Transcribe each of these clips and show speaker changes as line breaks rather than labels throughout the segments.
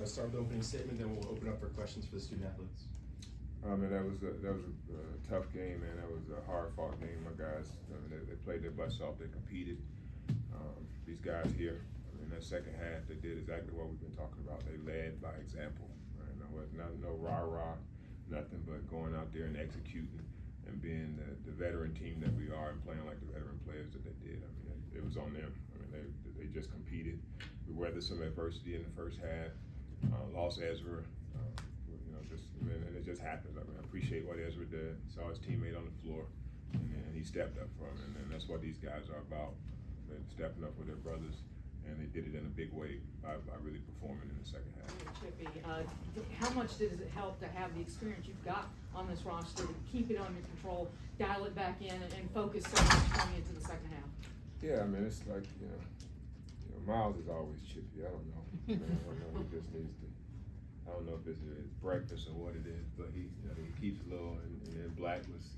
Let's start with the opening statement, then we'll open up for questions for the student athletes.
Man, that was a tough game, man. That was a hard-fought game. My guys, they played their butts off. They competed. These guys here, in that second half, they did exactly what we've been talking about. They led by example. Right? No rah-rah, nothing but going out there and executing and being the veteran team that we are and playing like the veteran players that they did. I mean, it was on them. I mean, they just competed. We weathered some adversity in the first half. Lost Ezra. And it just happens. I mean, I appreciate what Ezra did. Saw his teammate on the floor, and he stepped up for him. And that's what these guys are about. They're stepping up for their brothers, and they did it in a big way by really performing in the second half.
Chippy, how much does it help to have the experience you've got on this roster to keep it under control, dial it back in, and focus so much coming into the second half?
Yeah, I mean, it's like, Miles is always chippy. I don't know. I don't know. He just needs to. I don't know if it's breakfast or what it is, but he keeps low, and then Black was,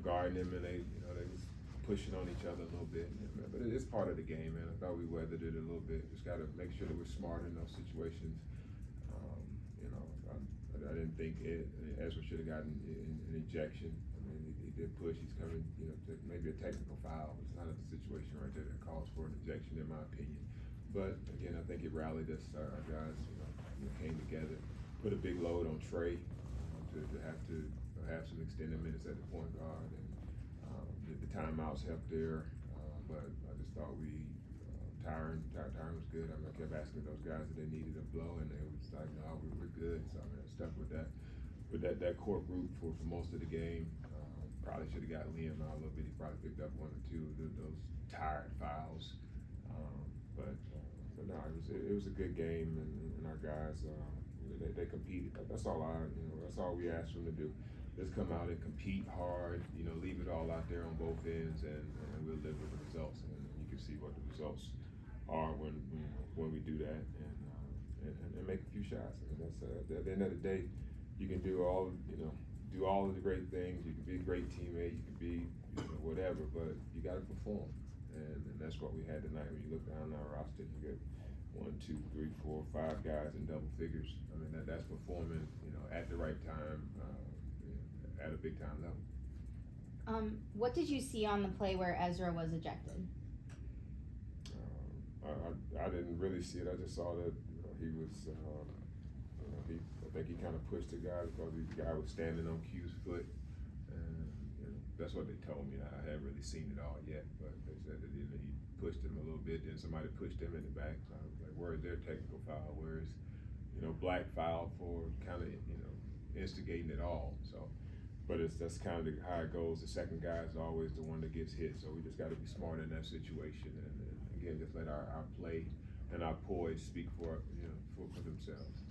guarding him, and they was pushing on each other a little bit. But it's part of the game, man. I thought we weathered it a little bit. Just got to make sure that we're smart in those situations. I didn't think Ezra should have gotten an ejection. I mean, he did push. He's coming, to maybe a technical foul. It's not a situation right there that calls for an ejection, in my opinion. But again, I think it rallied us. Our guys, came together, put a big load on Trey to have some extended minutes at the point guard, and the timeouts helped there. But I just thought Tyron was good. I mean, I kept asking those guys if they needed a blow, and they was like, "No, we're good." So I mean, I stuck with that core group for most of the game. Probably should have got Liam out a little bit. He probably picked up one or two of those tired fouls. But no, it was a good game, and our guys they competed. That's all that's all we asked them to do. Just come out and compete hard. Leave it all out there on both ends, and we'll live with the results. And you can see what the results are when we do that, and make a few shots. I mean, that's at the end of the day, you can do all of the great things. You can be a great teammate. You can be whatever, but you got to perform. And that's what we had tonight. When you look down our roster, you get 1, 2, 3, 4, 5 guys in double figures. I mean, that's performing, at the right time, at a big time level.
What did you see on the play where Ezra was ejected?
I didn't really see it. I just saw that he was. I think he kind of pushed the guy because the guy was standing on Q's foot. That's what they told me. I haven't really seen it all yet, but they said that he pushed him a little bit, then somebody pushed him in the back. So I was like, where is their technical foul? Where is, Black foul for kind of, instigating it all. So, but that's kind of how it goes. The second guy is always the one that gets hit. So we just got to be smart in that situation, and again, just let our play and our poise speak for themselves.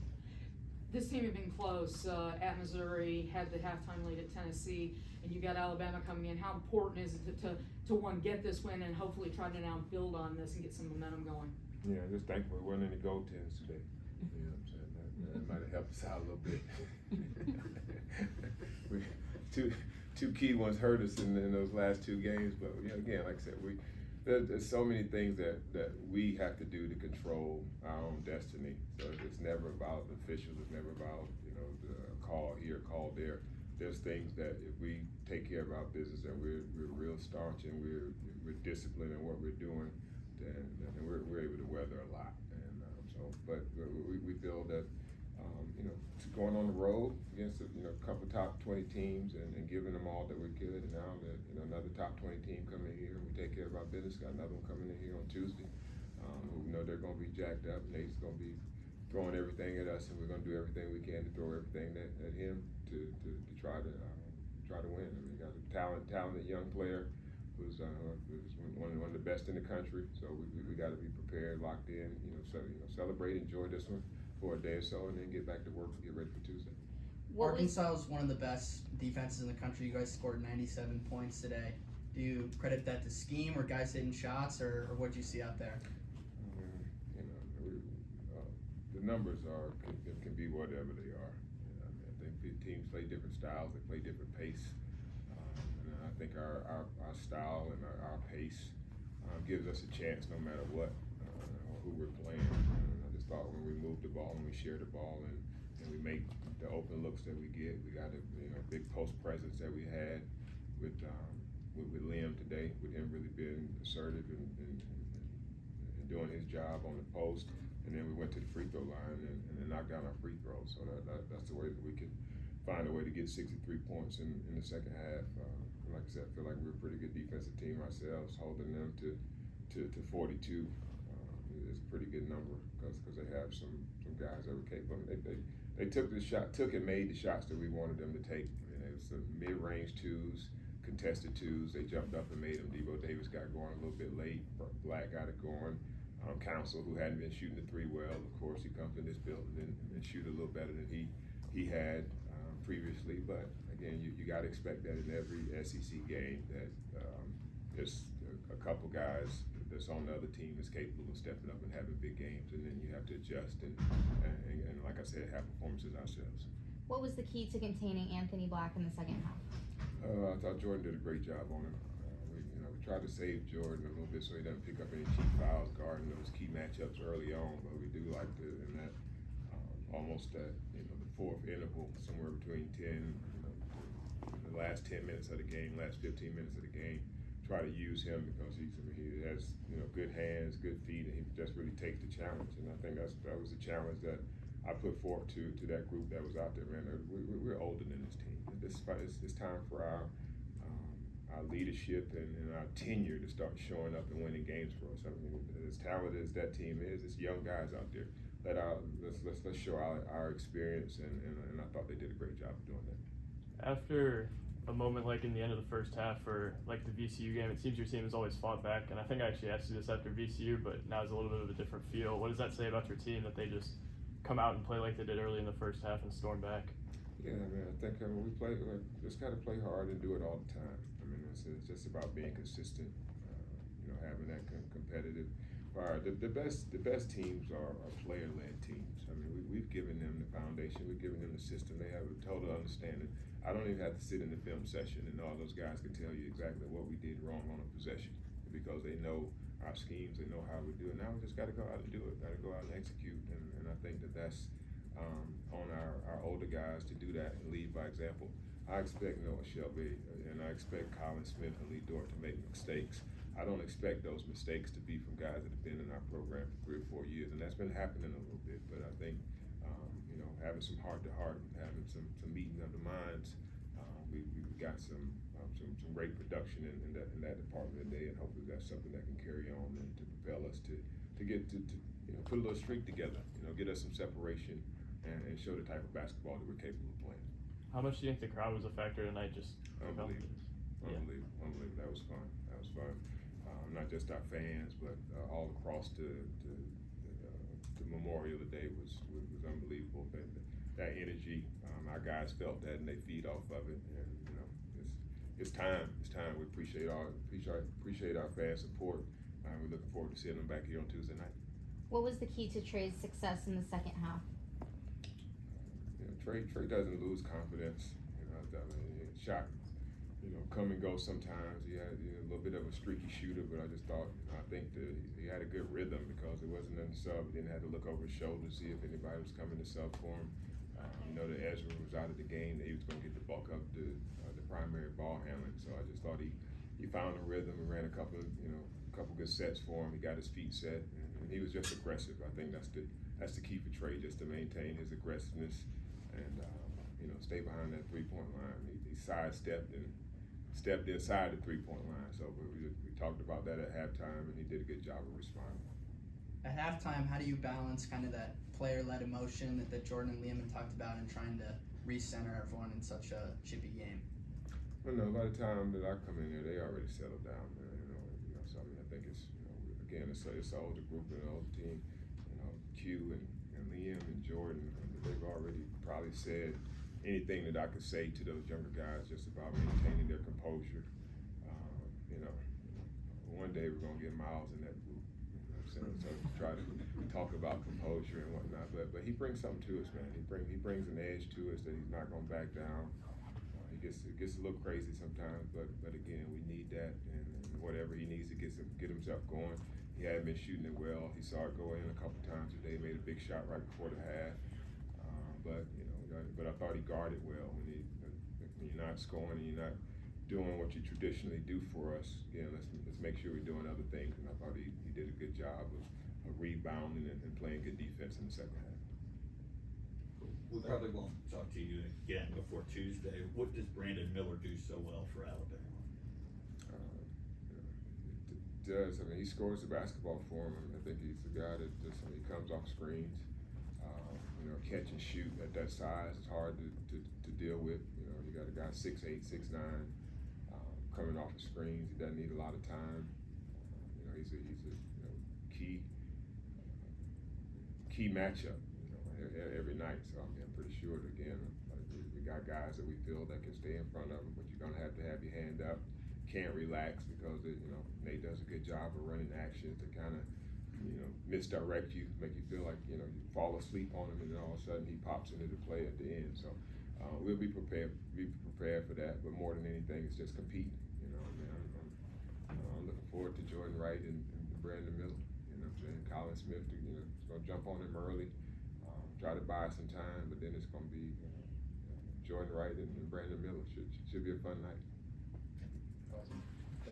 This team had been close at Missouri, had the halftime lead at Tennessee, and you got Alabama coming in. How important is it to one, get this win and hopefully try to now build on this and get some momentum going?
Yeah, just thankful there wasn't any goaltenders today. You know what I'm saying? That might have helped us out a little bit. two key ones hurt us in those last 2 games, but again, like I said, there's so many things that we have to do to control our own destiny. So it's never about the officials. It's never about the call here, call there. There's things that if we take care of our business and we're real staunch and we're disciplined in what we're doing, then we're able to weather a lot. And but we feel that going on the road against a couple top 20 teams and giving them all that we're good, and now that another top 20 team coming here and we take care of our business. Got another one coming in here on Tuesday. We know they're going to be jacked up. Nate's going to be throwing everything at us, and we're going to do everything we can to throw everything at him to try to win. I mean, he got a talented young player who's one of the best in the country. So we got to be prepared, locked in. Celebrate, enjoy this one for a day or so, and then get back to work and get ready for Tuesday.
Arkansas is one of the best defenses in the country. You guys scored 97 points today. Do you credit that to scheme or guys hitting shots, or what do you see out there?
The numbers can be whatever they are. I think teams play different styles. They play different pace. And I think our style and our pace gives us a chance no matter what or who we're playing. I just thought when we moved the ball and we shared the ball and we make the open looks that we get. We got a big post presence that we had with Liam today, with him really being assertive and doing his job on the post. And then we went to the free throw line and knocked down our free throws. So that's the way that we could find a way to get 63 points in the second half. Like I said, I feel like we're a pretty good defensive team ourselves, holding them to 42. It's a pretty good number because they have some guys that were capable. They took and made the shots that we wanted them to take. It was some mid-range twos, contested twos. They jumped up and made them. Devo Davis got going a little bit late. Black got it going. Council, who hadn't been shooting the three well, of course, he comes in this building and shoot a little better than he had previously. But again, you got to expect that in every SEC game that there's a couple guys that's on the other team that's capable of stepping up and having big games, and then you have to adjust and like I said, have performances ourselves.
What was the key to containing Anthony Black in the second half?
I thought Jordan did a great job on him. We tried to save Jordan a little bit so he doesn't pick up any cheap fouls, guarding those key matchups early on. But we do like to, in that almost at the fourth interval, somewhere between 10, the last 10 minutes of the game, last 15 minutes of the game, try to use him because he has good hands, good feet, and he just really takes the challenge. And I think that was the challenge that I put forth to that group that was out there. Man, we're older than this team. It's time for our leadership and our tenure to start showing up and winning games for us. I mean, as talented as that team is, it's young guys out there. Let's show our experience, and I thought they did a great job of doing that.
After a moment like in the end of the first half or like the VCU game, it seems your team has always fought back, and I think I actually asked you this after VCU, but now it's a little bit of a different feel. What does that say about your team that they just come out and play like they did early in the first half and storm back?
Yeah, man, I think we just got to play hard and do it all the time. I mean, it's just about being consistent, having that competitive fire. The best teams are player-led teams. I mean, we've given them the foundation, we've given them the system. They have a total understanding. I don't even have to sit in the film session and all those guys can tell you exactly what we did wrong on a possession because they know our schemes, they know how we do it. Now we just got to go out and do it, got to go out and execute. And I think that's on our older guys to do that and lead by example. I expect Noah Shelby and I expect Colin Smith and Lee Dort to make mistakes. I don't expect those mistakes to be from guys that have been in our program for 3 or 4 years, and that's been happening a little bit. But I think having some heart-to-heart and having some meeting of the minds, we got some great production in that department today, and hopefully that's something that can carry on and to propel us to get to put a little streak together, get us some separation and show the type of basketball that we're capable of playing.
How much do you think the crowd was a factor tonight? Just
Unbelievable. That was fun. Not just our fans, but all across the memorial today was unbelievable. That energy, our guys felt that and they feed off of it. And it's time. We appreciate our fan support. We're looking forward to seeing them back here on Tuesday night.
What was the key to Trey's success in the second half?
Trey doesn't lose confidence. Shot, come and go sometimes. He had a little bit of a streaky shooter, but I just thought, I think that he had a good rhythm because it wasn't in the sub. He didn't have to look over his shoulder to see if anybody was coming to sub for him. That Ezra was out of the game, that he was going to get the bulk of the primary ball handling. So I just thought he found a rhythm and ran a couple good sets for him. He got his feet set, and he was just aggressive. I think that's the key for Trey, just to maintain his aggressiveness and stay behind that 3-point line. He sidestepped and stepped inside the 3-point line. So we talked about that at halftime, and he did a good job of responding.
At halftime, how do you balance kind of that player-led emotion that Jordan and Liam talked about and trying to recenter everyone in such a chippy game?
Well, no, by the time that I come in here, they already settled down. So I mean, I think it's again, it's an older group and an older team. Q and Liam and Jordan, they've already probably said anything that I could say to those younger guys just about maintaining their composure. One day we're gonna get Miles in that group. So try to talk about composure and whatnot. But he brings something to us, man. He brings an edge to us that he's not gonna back down. It gets a little crazy sometimes, but again, we need that, and whatever he needs to get himself going. He hadn't been shooting it well. He saw it go in a couple times today, made a big shot right before the half. But I thought he guarded well when you're not scoring and you're not doing what you traditionally do for us. Again, let's make sure we're doing other things. And I thought he did a good job of rebounding and playing good defense in the second half.
We probably won't talk to you again before Tuesday. What does Brandon Miller do so well for Alabama?
Does. I mean, he scores the basketball for him. I think he's the guy that just, he comes off screens. Catch and shoot at that size is hard to deal with. You got a guy 6'8", 6'9", coming off the screens. He doesn't need a lot of time. He's a key matchup. Every night. So I'm pretty sure that, again, we got guys that we feel that can stay in front of him, but you're gonna have to have your hand up. Can't relax because Nate does a good job of running actions to kind of misdirect you, make you feel like you fall asleep on him, and then all of a sudden he pops into the play at the end. So we'll be prepared for that. But more than anything, it's just competing. I'm looking forward to Jordan Wright and Brandon Miller. Colin Smith, is gonna jump on him early, try to buy some time, but then it's gonna be Jordan Wright and Brandon Miller. Should be a fun night.
Awesome.